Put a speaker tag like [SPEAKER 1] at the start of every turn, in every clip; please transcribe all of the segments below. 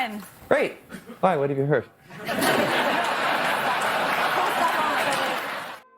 [SPEAKER 1] fun.
[SPEAKER 2] Great. Why? What have you heard?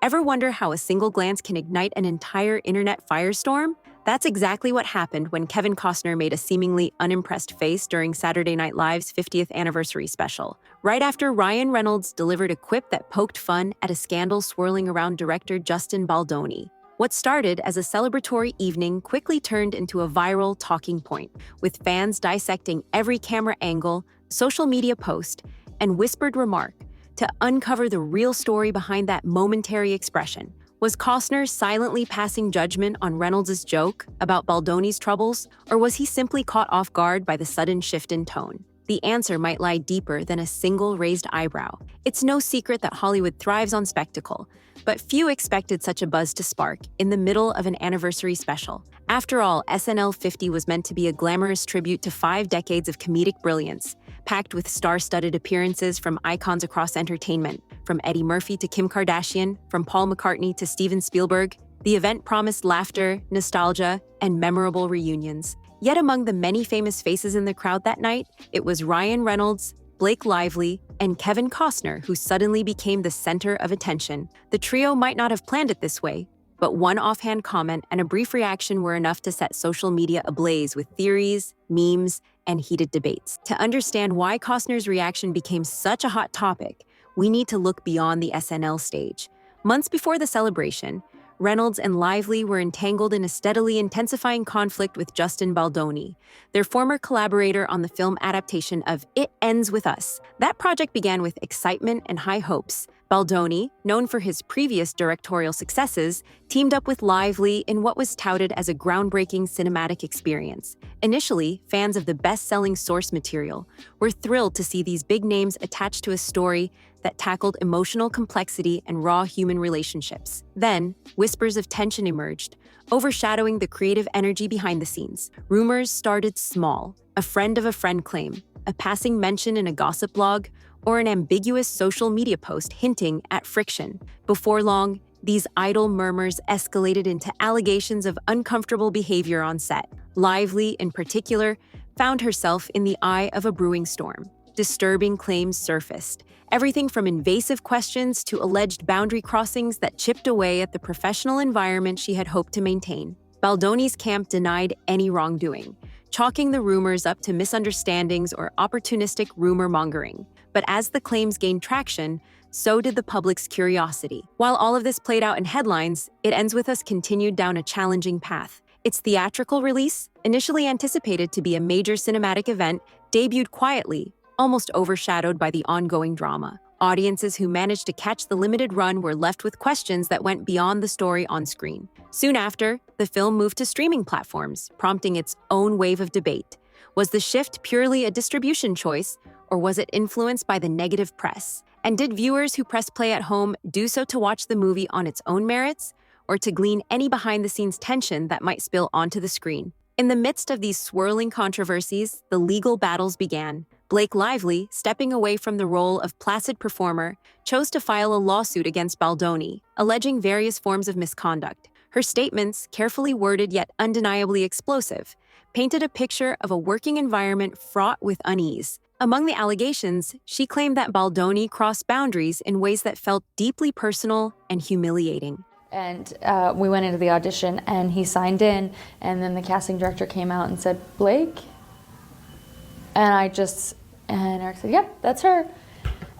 [SPEAKER 3] Ever wonder how a single glance can ignite an entire internet firestorm? That's exactly what happened when Kevin Costner made a seemingly unimpressed face during Saturday Night Live's 50th anniversary special, right after Ryan Reynolds delivered a quip that poked fun at a scandal swirling around director Justin Baldoni. What started as a celebratory evening quickly turned into a viral talking point, with fans dissecting every camera angle, social media post, and whispered remark to uncover the real story behind that momentary expression. Was Costner silently passing judgment on Reynolds' joke about Baldoni's troubles, or was he simply caught off guard by the sudden shift in tone? The answer might lie deeper than a single raised eyebrow. It's no secret that Hollywood thrives on spectacle, but few expected such a buzz to spark in the middle of an anniversary special. After all, SNL 50 was meant to be a glamorous tribute to 5 decades of comedic brilliance, packed with star-studded appearances from icons across entertainment. From Eddie Murphy to Kim Kardashian, from Paul McCartney to Steven Spielberg, the event promised laughter, nostalgia, and memorable reunions. Yet among the many famous faces in the crowd that night, it was Ryan Reynolds, Blake Lively, and Kevin Costner who suddenly became the center of attention. The trio might not have planned it this way, but one offhand comment and a brief reaction were enough to set social media ablaze with theories, memes, and heated debates. To understand why Costner's reaction became such a hot topic, we need to look beyond the SNL stage. Months before the celebration, Reynolds and Lively were entangled in a steadily intensifying conflict with Justin Baldoni, their former collaborator on the film adaptation of It Ends With Us. That project began with excitement and high hopes. Baldoni, known for his previous directorial successes, teamed up with Lively in what was touted as a groundbreaking cinematic experience. Initially, fans of the best-selling source material were thrilled to see these big names attached to a story that tackled emotional complexity and raw human relationships. Then, whispers of tension emerged, overshadowing the creative energy behind the scenes. Rumors started small: a friend of a friend claim, a passing mention in a gossip blog, or an ambiguous social media post hinting at friction. Before long, these idle murmurs escalated into allegations of uncomfortable behavior on set. Lively, in particular, found herself in the eye of a brewing storm. Disturbing claims surfaced, everything from invasive questions to alleged boundary crossings that chipped away at the professional environment she had hoped to maintain. Baldoni's camp denied any wrongdoing, chalking the rumors up to misunderstandings or opportunistic rumor-mongering. But as the claims gained traction, so did the public's curiosity. While all of this played out in headlines, It Ends With Us continued down a challenging path. Its theatrical release, initially anticipated to be a major cinematic event, debuted quietly, almost overshadowed by the ongoing drama. Audiences who managed to catch the limited run were left with questions that went beyond the story on screen. Soon after, the film moved to streaming platforms, prompting its own wave of debate. Was the shift purely a distribution choice, or was it influenced by the negative press? And did viewers who pressed play at home do so to watch the movie on its own merits, or to glean any behind-the-scenes tension that might spill onto the screen? In the midst of these swirling controversies, the legal battles began. Blake Lively, stepping away from the role of placid performer, chose to file a lawsuit against Baldoni, alleging various forms of misconduct. Her statements, carefully worded yet undeniably explosive, painted a picture of a working environment fraught with unease. Among the allegations, she claimed that Baldoni crossed boundaries in ways that felt deeply personal and humiliating.
[SPEAKER 4] And we went into the audition and he signed in, and then the casting director came out and said, "Blake?" And Eric said, "Yep, that's her."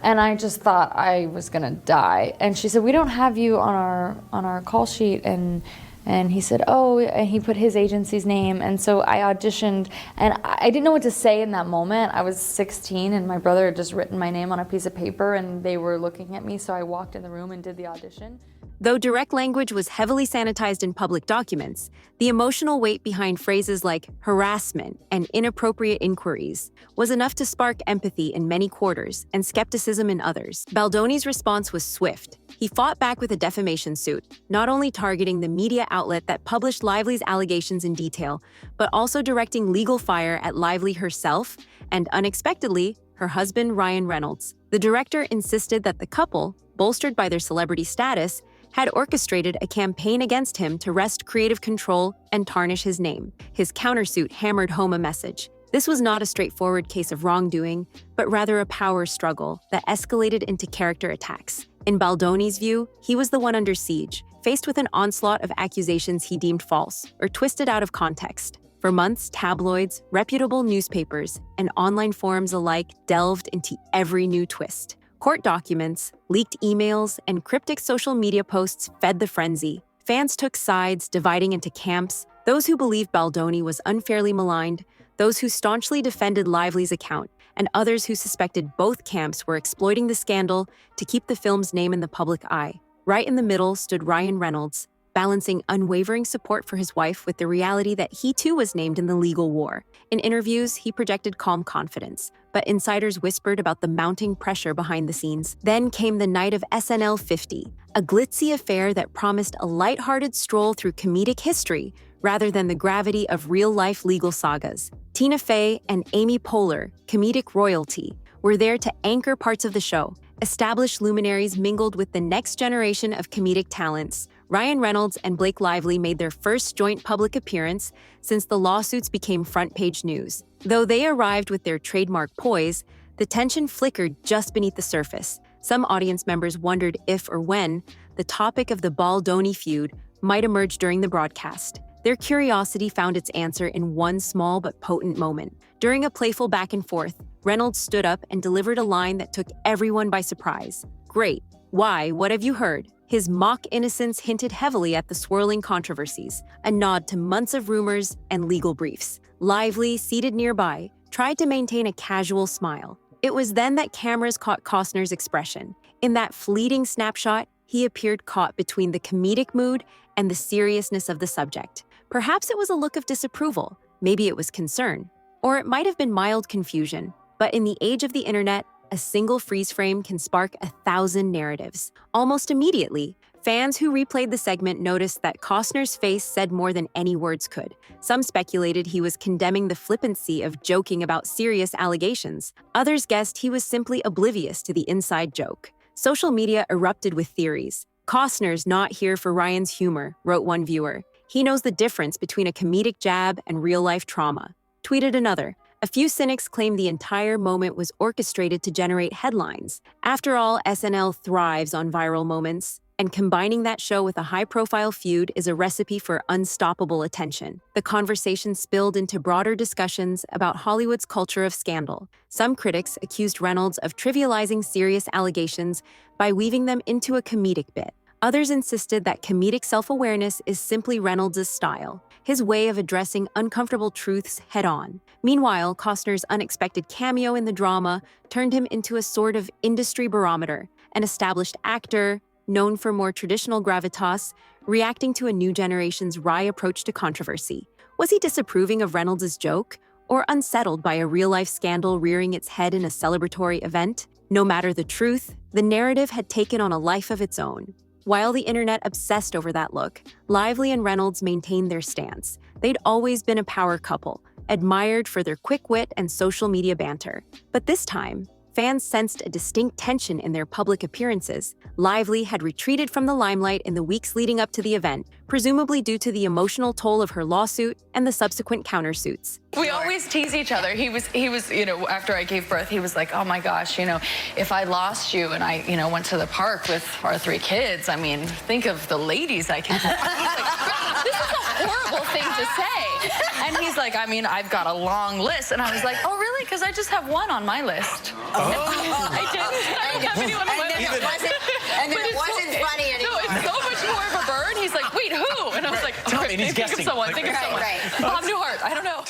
[SPEAKER 4] And I just thought I was gonna die. And she said, "We don't have you on our call sheet." And he said, "Oh," and he put his agency's name. And so I auditioned, and I didn't know what to say in that moment. I was 16, and my brother had just written my name on a piece of paper, and they were looking at me, so I walked in the room and did the audition.
[SPEAKER 3] Though direct language was heavily sanitized in public documents, the emotional weight behind phrases like harassment and inappropriate inquiries was enough to spark empathy in many quarters and skepticism in others. Baldoni's response was swift. He fought back with a defamation suit, not only targeting the media outlet that published Lively's allegations in detail, but also directing legal fire at Lively herself and, unexpectedly, her husband Ryan Reynolds. The director insisted that the couple, bolstered by their celebrity status, had orchestrated a campaign against him to wrest creative control and tarnish his name. His countersuit hammered home a message. This was not a straightforward case of wrongdoing, but rather a power struggle that escalated into character attacks. In Baldoni's view, he was the one under siege, faced with an onslaught of accusations he deemed false or twisted out of context. For months, tabloids, reputable newspapers, and online forums alike delved into every new twist. Court documents, leaked emails, and cryptic social media posts fed the frenzy. Fans took sides, dividing into camps: those who believed Baldoni was unfairly maligned, those who staunchly defended Lively's account, and others who suspected both camps were exploiting the scandal to keep the film's name in the public eye. Right in the middle stood Ryan Reynolds, balancing unwavering support for his wife with the reality that he too was named in the legal war. In interviews, he projected calm confidence, but insiders whispered about the mounting pressure behind the scenes. Then came the night of SNL 50, a glitzy affair that promised a lighthearted stroll through comedic history rather than the gravity of real-life legal sagas. Tina Fey and Amy Poehler, comedic royalty, were there to anchor parts of the show. Established luminaries mingled with the next generation of comedic talents. Ryan Reynolds and Blake Lively made their first joint public appearance since the lawsuits became front-page news. Though they arrived with their trademark poise, the tension flickered just beneath the surface. Some audience members wondered if or when the topic of the Baldoni feud might emerge during the broadcast. Their curiosity found its answer in one small but potent moment. During a playful back and forth, Reynolds stood up and delivered a line that took everyone by surprise. "Great. Why, what have you heard?" His mock innocence hinted heavily at the swirling controversies, a nod to months of rumors and legal briefs. Lively, seated nearby, tried to maintain a casual smile. It was then that cameras caught Costner's expression. In that fleeting snapshot, he appeared caught between the comedic mood and the seriousness of the subject. Perhaps it was a look of disapproval, maybe it was concern, or it might have been mild confusion. But in the age of the internet, a single freeze frame can spark 1,000 narratives. Almost immediately, fans who replayed the segment noticed that Costner's face said more than any words could. Some speculated he was condemning the flippancy of joking about serious allegations. Others guessed he was simply oblivious to the inside joke. Social media erupted with theories. "Costner's not here for Ryan's humor," wrote one viewer. "He knows the difference between a comedic jab and real-life trauma," tweeted another. A few cynics claimed the entire moment was orchestrated to generate headlines. After all, SNL thrives on viral moments, and combining that show with a high-profile feud is a recipe for unstoppable attention. The conversation spilled into broader discussions about Hollywood's culture of scandal. Some critics accused Reynolds of trivializing serious allegations by weaving them into a comedic bit. Others insisted that comedic self-awareness is simply Reynolds' style, his way of addressing uncomfortable truths head-on. Meanwhile, Costner's unexpected cameo in the drama turned him into a sort of industry barometer, an established actor, known for more traditional gravitas, reacting to a new generation's wry approach to controversy. Was he disapproving of Reynolds' joke, or unsettled by a real-life scandal rearing its head in a celebratory event? No matter the truth, the narrative had taken on a life of its own. While the internet obsessed over that look, Lively and Reynolds maintained their stance. They'd always been a power couple, admired for their quick wit and social media banter. But this time, fans sensed a distinct tension in their public appearances. Lively had retreated from the limelight in the weeks leading up to the event, presumably due to the emotional toll of her lawsuit and the subsequent countersuits.
[SPEAKER 1] We always tease each other. He was, after I gave birth, he was like, "Oh my gosh, if I lost you and I, went to the park with our 3 kids, I mean, think of the ladies I can." He's like, "This is a horrible thing to say." And he's like, "I mean, I've got a long list." And I was like, "Oh, really? Because I just have one on my list." I don't have anyone on my list.
[SPEAKER 5] And then it wasn't funny anymore.
[SPEAKER 1] No, it's so much more of a burn. He's like, "Wait, who?" And I was like,
[SPEAKER 6] Tell me, and he's
[SPEAKER 1] think
[SPEAKER 6] guessing.
[SPEAKER 1] of someone, think of someone.
[SPEAKER 5] Right.
[SPEAKER 1] Bob Newhart, I don't know.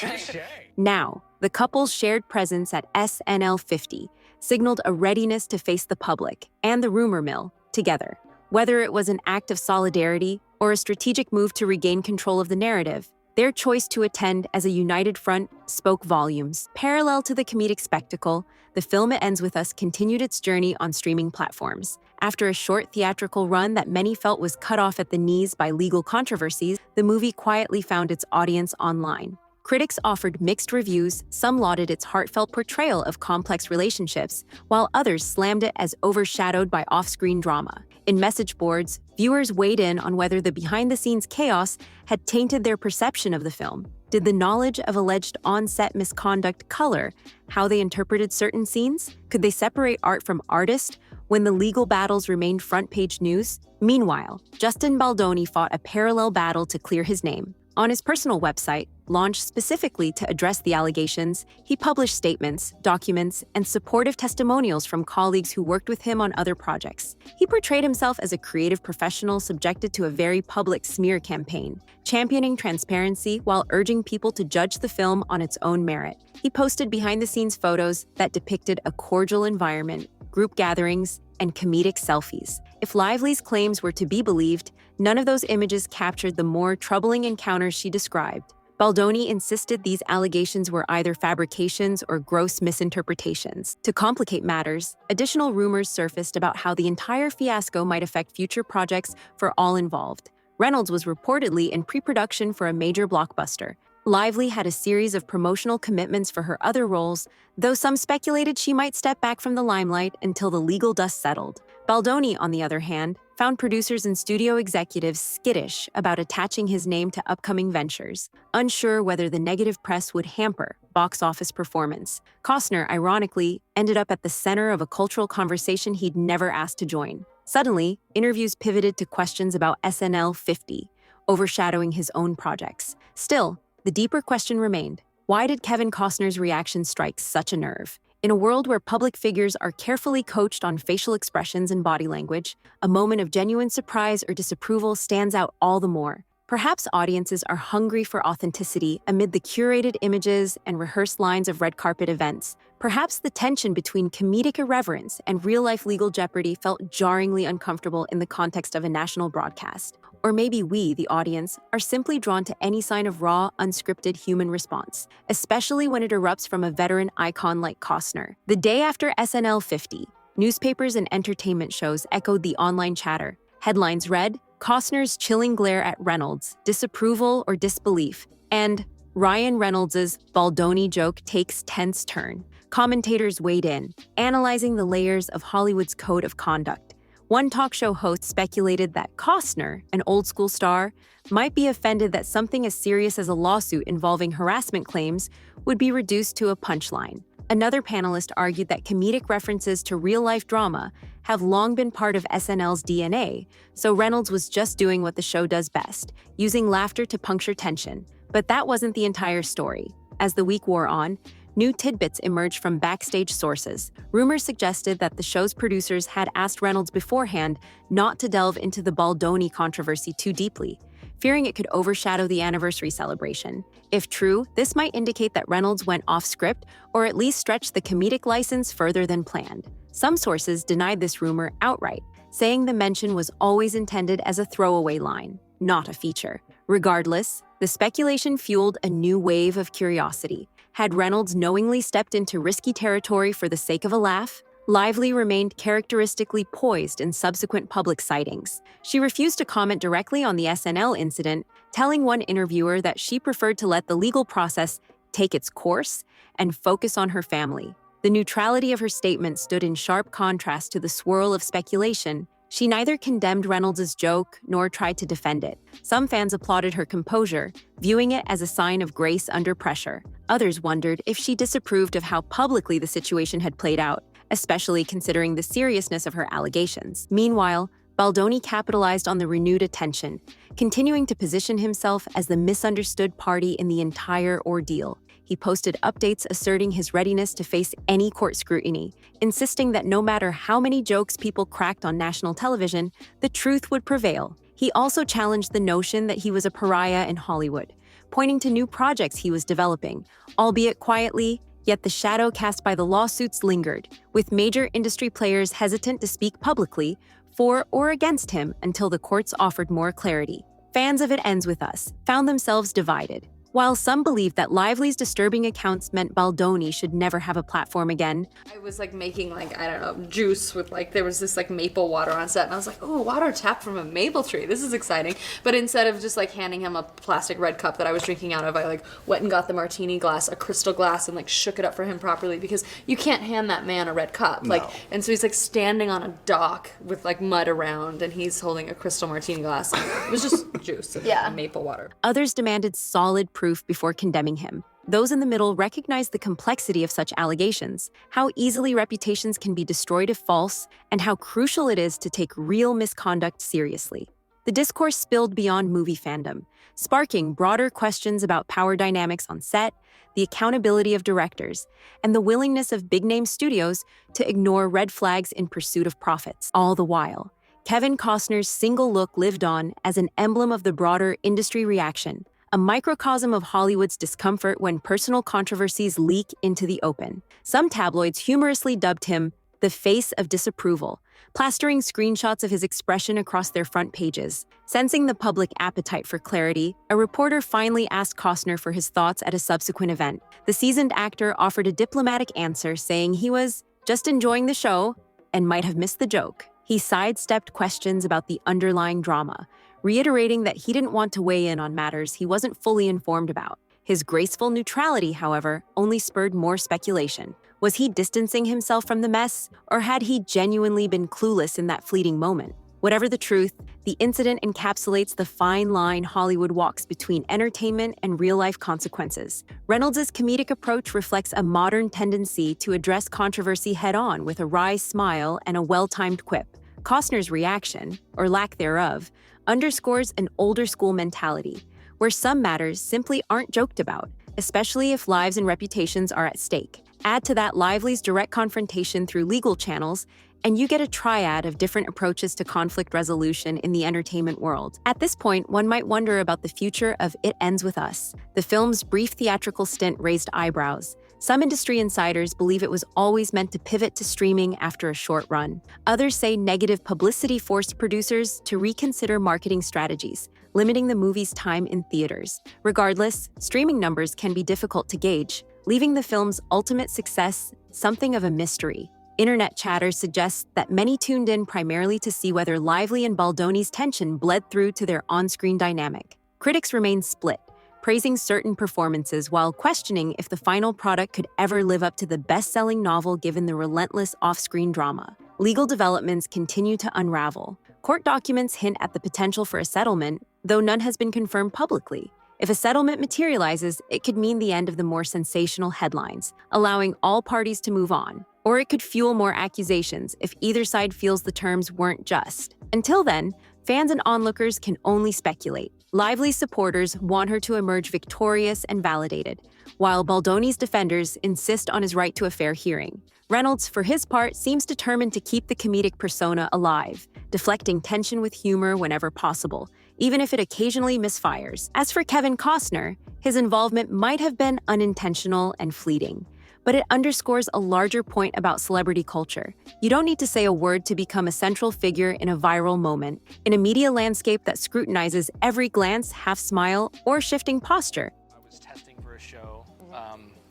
[SPEAKER 3] Now, the couple's shared presence at SNL 50 signaled a readiness to face the public and the rumor mill together. Whether it was an act of solidarity or a strategic move to regain control of the narrative, their choice to attend as a united front spoke volumes. Parallel to the comedic spectacle, The Film It Ends With Us continued its journey on streaming platforms. After a short theatrical run that many felt was cut off at the knees by legal controversies, the movie quietly found its audience online. Critics offered mixed reviews. Some lauded its heartfelt portrayal of complex relationships, while others slammed it as overshadowed by off-screen drama. In message boards, viewers weighed in on whether the behind-the-scenes chaos had tainted their perception of the film. Did the knowledge of alleged on-set misconduct color how they interpreted certain scenes? Could they separate art from artist when the legal battles remained front-page news? Meanwhile, Justin Baldoni fought a parallel battle to clear his name. On his personal website, launched specifically to address the allegations, he published statements, documents, and supportive testimonials from colleagues who worked with him on other projects. He portrayed himself as a creative professional subjected to a very public smear campaign, championing transparency while urging people to judge the film on its own merit. He posted behind-the-scenes photos that depicted a cordial environment, group gatherings, and comedic selfies. If Lively's claims were to be believed, none of those images captured the more troubling encounters she described. Baldoni insisted these allegations were either fabrications or gross misinterpretations. To complicate matters, additional rumors surfaced about how the entire fiasco might affect future projects for all involved. Reynolds was reportedly in pre-production for a major blockbuster. Lively had a series of promotional commitments for her other roles, though some speculated she might step back from the limelight until the legal dust settled. Baldoni, on the other hand, found producers and studio executives skittish about attaching his name to upcoming ventures, unsure whether the negative press would hamper box office performance. Costner, ironically, ended up at the center of a cultural conversation he'd never asked to join. Suddenly, interviews pivoted to questions about SNL 50, overshadowing his own projects. Still, the deeper question remained: why did Kevin Costner's reaction strike such a nerve? In a world where public figures are carefully coached on facial expressions and body language, a moment of genuine surprise or disapproval stands out all the more. Perhaps audiences are hungry for authenticity amid the curated images and rehearsed lines of red carpet events. Perhaps the tension between comedic irreverence and real-life legal jeopardy felt jarringly uncomfortable in the context of a national broadcast. Or maybe we, the audience, are simply drawn to any sign of raw, unscripted human response, especially when it erupts from a veteran icon like Costner. The day after SNL 50, newspapers and entertainment shows echoed the online chatter. Headlines read, "Costner's chilling glare at Reynolds, disapproval or disbelief," and "Ryan Reynolds' Baldoni joke takes tense turn." Commentators weighed in, analyzing the layers of Hollywood's code of conduct. One talk show host speculated that Costner, an old-school star, might be offended that something as serious as a lawsuit involving harassment claims would be reduced to a punchline. Another panelist argued that comedic references to real-life drama have long been part of SNL's DNA, so Reynolds was just doing what the show does best, using laughter to puncture tension. But that wasn't the entire story. As the week wore on, new tidbits emerged from backstage sources. Rumors suggested that the show's producers had asked Reynolds beforehand not to delve into the Baldoni controversy too deeply, fearing it could overshadow the anniversary celebration. If true, this might indicate that Reynolds went off script or at least stretched the comedic license further than planned. Some sources denied this rumor outright, saying the mention was always intended as a throwaway line, not a feature. Regardless, the speculation fueled a new wave of curiosity. Had Reynolds knowingly stepped into risky territory for the sake of a laugh? Lively remained characteristically poised in subsequent public sightings. She refused to comment directly on the SNL incident, telling one interviewer that she preferred to let the legal process take its course and focus on her family. The neutrality of her statement stood in sharp contrast to the swirl of speculation. She neither condemned Reynolds' joke nor tried to defend it. Some fans applauded her composure, viewing it as a sign of grace under pressure. Others wondered if she disapproved of how publicly the situation had played out, especially considering the seriousness of her allegations. Meanwhile, Baldoni capitalized on the renewed attention, continuing to position himself as the misunderstood party in the entire ordeal. He posted updates asserting his readiness to face any court scrutiny, insisting that no matter how many jokes people cracked on national television, the truth would prevail. He also challenged the notion that he was a pariah in Hollywood, pointing to new projects he was developing, albeit quietly, yet the shadow cast by the lawsuits lingered, with major industry players hesitant to speak publicly for or against him until the courts offered more clarity. Fans of It Ends With Us found themselves divided. While some believe that Lively's disturbing accounts meant Baldoni should never have a platform again,
[SPEAKER 4] I was like making like, I don't know, juice with like, there was this like maple water on set and I was like, oh, water tapped from a maple tree. This is exciting. But instead of just like handing him a plastic red cup that I was drinking out of, I like went and got the martini glass, a crystal glass, and like shook it up for him properly because you can't hand that man a red cup. Like, and so he's like standing on a dock with like mud around and he's holding a crystal martini glass. It was just juice and maple water.
[SPEAKER 3] others demanded solid proof before condemning him. Those in the middle recognized the complexity of such allegations, how easily reputations can be destroyed if false, and how crucial it is to take real misconduct seriously. The discourse spilled beyond movie fandom, sparking broader questions about power dynamics on set, the accountability of directors, and the willingness of big-name studios to ignore red flags in pursuit of profits. All the while, Kevin Costner's single look lived on as an emblem of the broader industry reaction, a microcosm of Hollywood's discomfort when personal controversies leak into the open. Some tabloids humorously dubbed him the face of disapproval, plastering screenshots of his expression across their front pages. Sensing the public appetite for clarity, a reporter finally asked Costner for his thoughts at a subsequent event. The seasoned actor offered a diplomatic answer, saying he was just enjoying the show and might have missed the joke. He sidestepped questions about the underlying drama, reiterating that he didn't want to weigh in on matters he wasn't fully informed about. His graceful neutrality, however, only spurred more speculation. Was he distancing himself from the mess, or had he genuinely been clueless in that fleeting moment? Whatever the truth, the incident encapsulates the fine line Hollywood walks between entertainment and real-life consequences. Reynolds' comedic approach reflects a modern tendency to address controversy head-on with a wry smile and a well-timed quip. Costner's reaction, or lack thereof, underscores an older-school mentality, where some matters simply aren't joked about, especially if lives and reputations are at stake. Add to that Lively's direct confrontation through legal channels, and you get a triad of different approaches to conflict resolution in the entertainment world. At this point, one might wonder about the future of It Ends With Us. The film's brief theatrical stint raised eyebrows. Some industry insiders believe it was always meant to pivot to streaming after a short run. Others say negative publicity forced producers to reconsider marketing strategies, limiting the movie's time in theaters. Regardless, streaming numbers can be difficult to gauge, leaving the film's ultimate success something of a mystery. Internet chatter suggests that many tuned in primarily to see whether Lively and Baldoni's tension bled through to their on-screen dynamic. Critics remain split, praising certain performances while questioning if the final product could ever live up to the best-selling novel given the relentless off-screen drama. Legal developments continue to unravel. Court documents hint at the potential for a settlement, though none has been confirmed publicly. If a settlement materializes, it could mean the end of the more sensational headlines, allowing all parties to move on. Or it could fuel more accusations if either side feels the terms weren't just. Until then, fans and onlookers can only speculate. Lively's supporters want her to emerge victorious and validated, while Baldoni's defenders insist on his right to a fair hearing. Reynolds, for his part, seems determined to keep the comedic persona alive, deflecting tension with humor whenever possible, even if it occasionally misfires. As for Kevin Costner, his involvement might have been unintentional and fleeting, but it underscores a larger point about celebrity culture. You don't need to say a word to become a central figure in a viral moment, in a media landscape that scrutinizes every glance, half smile, or shifting posture.
[SPEAKER 6] I was testing for a show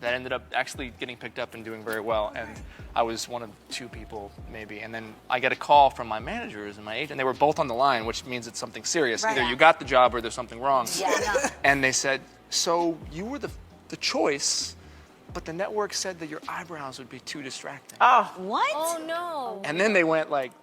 [SPEAKER 6] that ended up actually getting picked up and doing very well, and I was one of two people maybe, and then I get a call from my managers and my agent. They were both on the line, which means it's something serious.
[SPEAKER 5] Right.
[SPEAKER 6] Either you got the job or there's something wrong.
[SPEAKER 5] Yeah.
[SPEAKER 6] And they said, so you were the choice, but the network said that your eyebrows would be too distracting.
[SPEAKER 5] Oh, what? Oh, no.
[SPEAKER 6] And then they went like,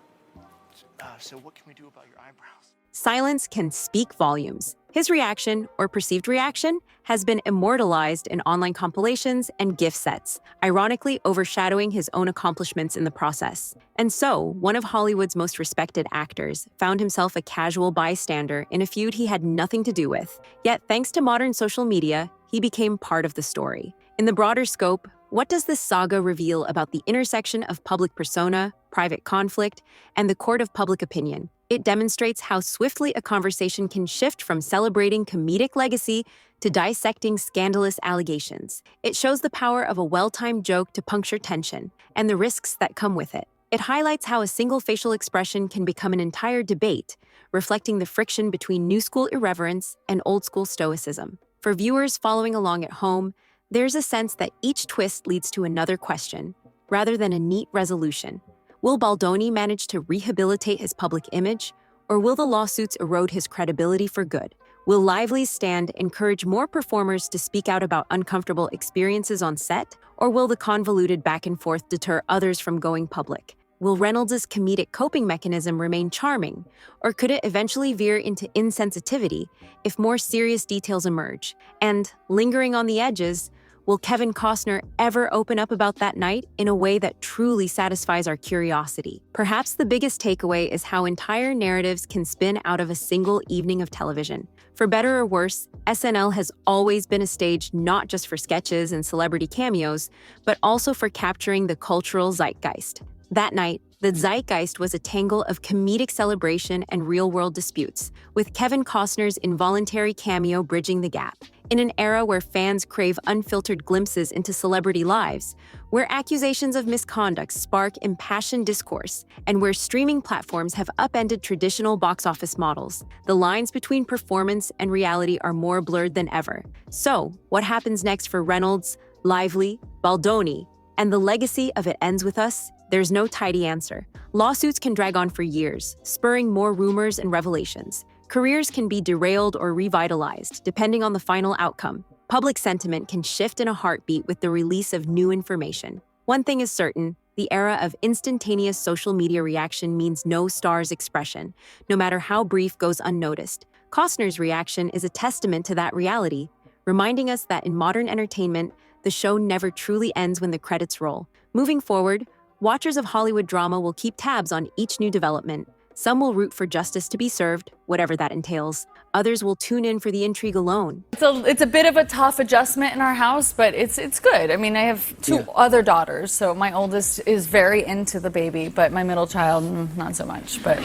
[SPEAKER 6] so what can we do about your eyebrows?
[SPEAKER 3] Silence can speak volumes. His reaction, or perceived reaction, has been immortalized in online compilations and gift sets, ironically overshadowing his own accomplishments in the process. And so, one of Hollywood's most respected actors found himself a casual bystander in a feud he had nothing to do with. Yet, thanks to modern social media, he became part of the story. In the broader scope, what does this saga reveal about the intersection of public persona, private conflict, and the court of public opinion? It demonstrates how swiftly a conversation can shift from celebrating comedic legacy to dissecting scandalous allegations. It shows the power of a well-timed joke to puncture tension, and the risks that come with it. It highlights how a single facial expression can become an entire debate, reflecting the friction between new-school irreverence and old-school stoicism. For viewers following along at home, there's a sense that each twist leads to another question, rather than a neat resolution. Will Baldoni manage to rehabilitate his public image, or will the lawsuits erode his credibility for good? Will Lively's stand encourage more performers to speak out about uncomfortable experiences on set, or will the convoluted back and forth deter others from going public? Will Reynolds' comedic coping mechanism remain charming, or could it eventually veer into insensitivity if more serious details emerge? And, lingering on the edges, will Kevin Costner ever open up about that night in a way that truly satisfies our curiosity? Perhaps the biggest takeaway is how entire narratives can spin out of a single evening of television. For better or worse, SNL has always been a stage not just for sketches and celebrity cameos, but also for capturing the cultural zeitgeist. That night, the zeitgeist was a tangle of comedic celebration and real-world disputes, with Kevin Costner's involuntary cameo bridging the gap. In an era where fans crave unfiltered glimpses into celebrity lives, where accusations of misconduct spark impassioned discourse, and where streaming platforms have upended traditional box office models, the lines between performance and reality are more blurred than ever. So, what happens next for Reynolds, Lively, Baldoni, and the legacy of It Ends With Us? There's no tidy answer. Lawsuits can drag on for years, spurring more rumors and revelations. Careers can be derailed or revitalized, depending on the final outcome. Public sentiment can shift in a heartbeat with the release of new information. One thing is certain, the era of instantaneous social media reaction means no star's expression, no matter how brief, goes unnoticed. Costner's reaction is a testament to that reality, reminding us that in modern entertainment, the show never truly ends when the credits roll. Moving forward, watchers of Hollywood drama will keep tabs on each new development. Some will root for justice to be served, whatever that entails. Others will tune in for the intrigue alone.
[SPEAKER 4] It's a bit of a tough adjustment in our house, but it's good. I mean, I have two other daughters, so my oldest is very into the baby, but my middle child, not so much. But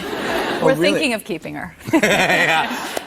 [SPEAKER 4] we're thinking of keeping her.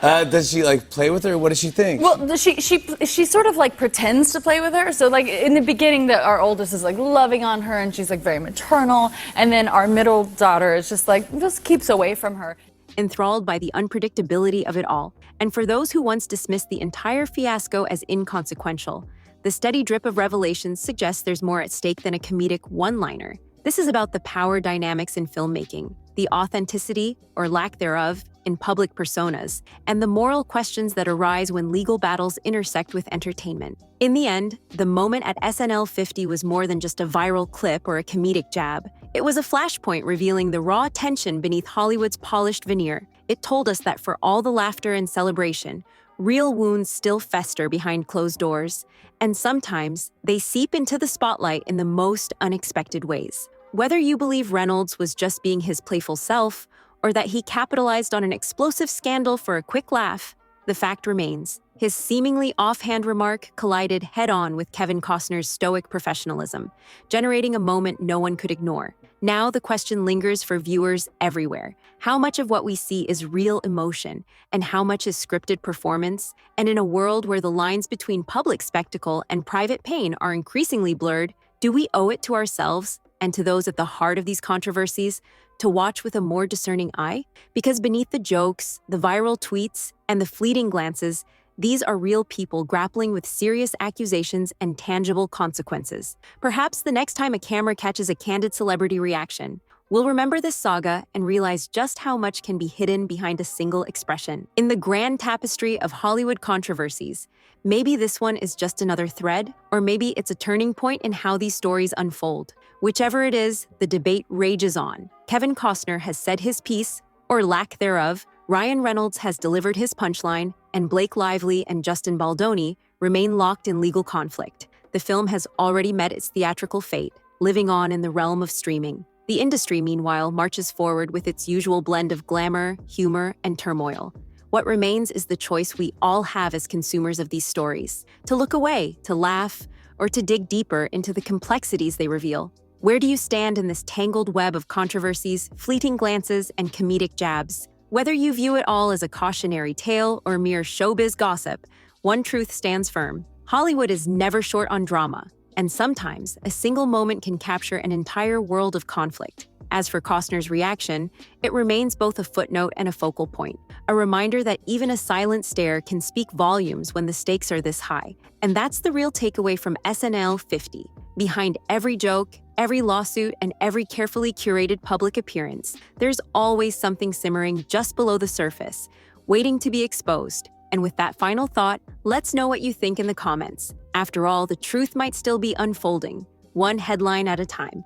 [SPEAKER 2] Does she like play with her? What does she think?
[SPEAKER 4] Well, she sort of like pretends to play with her. So like in the beginning, our oldest is like loving on her, and she's like very maternal, and then our middle daughter is just keeps away from her.
[SPEAKER 3] Enthralled by the unpredictability of it all. And for those who once dismissed the entire fiasco as inconsequential, the steady drip of revelations suggests there's more at stake than a comedic one-liner. This is about the power dynamics in filmmaking, the authenticity, or lack thereof, in public personas, and the moral questions that arise when legal battles intersect with entertainment. In the end, the moment at SNL 50 was more than just a viral clip or a comedic jab. It was a flashpoint revealing the raw tension beneath Hollywood's polished veneer. It told us that for all the laughter and celebration, real wounds still fester behind closed doors, and sometimes they seep into the spotlight in the most unexpected ways. Whether you believe Reynolds was just being his playful self, or that he capitalized on an explosive scandal for a quick laugh, the fact remains. His seemingly offhand remark collided head-on with Kevin Costner's stoic professionalism, generating a moment no one could ignore. Now the question lingers for viewers everywhere. How much of what we see is real emotion, and how much is scripted performance? And in a world where the lines between public spectacle and private pain are increasingly blurred, do we owe it to ourselves and to those at the heart of these controversies to watch with a more discerning eye? Because beneath the jokes, the viral tweets, and the fleeting glances, these are real people grappling with serious accusations and tangible consequences. Perhaps the next time a camera catches a candid celebrity reaction, we'll remember this saga and realize just how much can be hidden behind a single expression. In the grand tapestry of Hollywood controversies, maybe this one is just another thread, or maybe it's a turning point in how these stories unfold. Whichever it is, the debate rages on. Kevin Costner has said his piece, or lack thereof. Ryan Reynolds has delivered his punchline, and Blake Lively and Justin Baldoni remain locked in legal conflict. The film has already met its theatrical fate, living on in the realm of streaming. The industry, meanwhile, marches forward with its usual blend of glamour, humor, and turmoil. What remains is the choice we all have as consumers of these stories: to look away, to laugh, or to dig deeper into the complexities they reveal. Where do you stand in this tangled web of controversies, fleeting glances, and comedic jabs? Whether you view it all as a cautionary tale or mere showbiz gossip, one truth stands firm. Hollywood is never short on drama, and sometimes a single moment can capture an entire world of conflict. As for Costner's reaction, it remains both a footnote and a focal point, a reminder that even a silent stare can speak volumes when the stakes are this high. And that's the real takeaway from SNL 50. Behind every joke, every lawsuit, and every carefully curated public appearance, there's always something simmering just below the surface, waiting to be exposed. And with that final thought, let's know what you think in the comments. After all, the truth might still be unfolding, one headline at a time.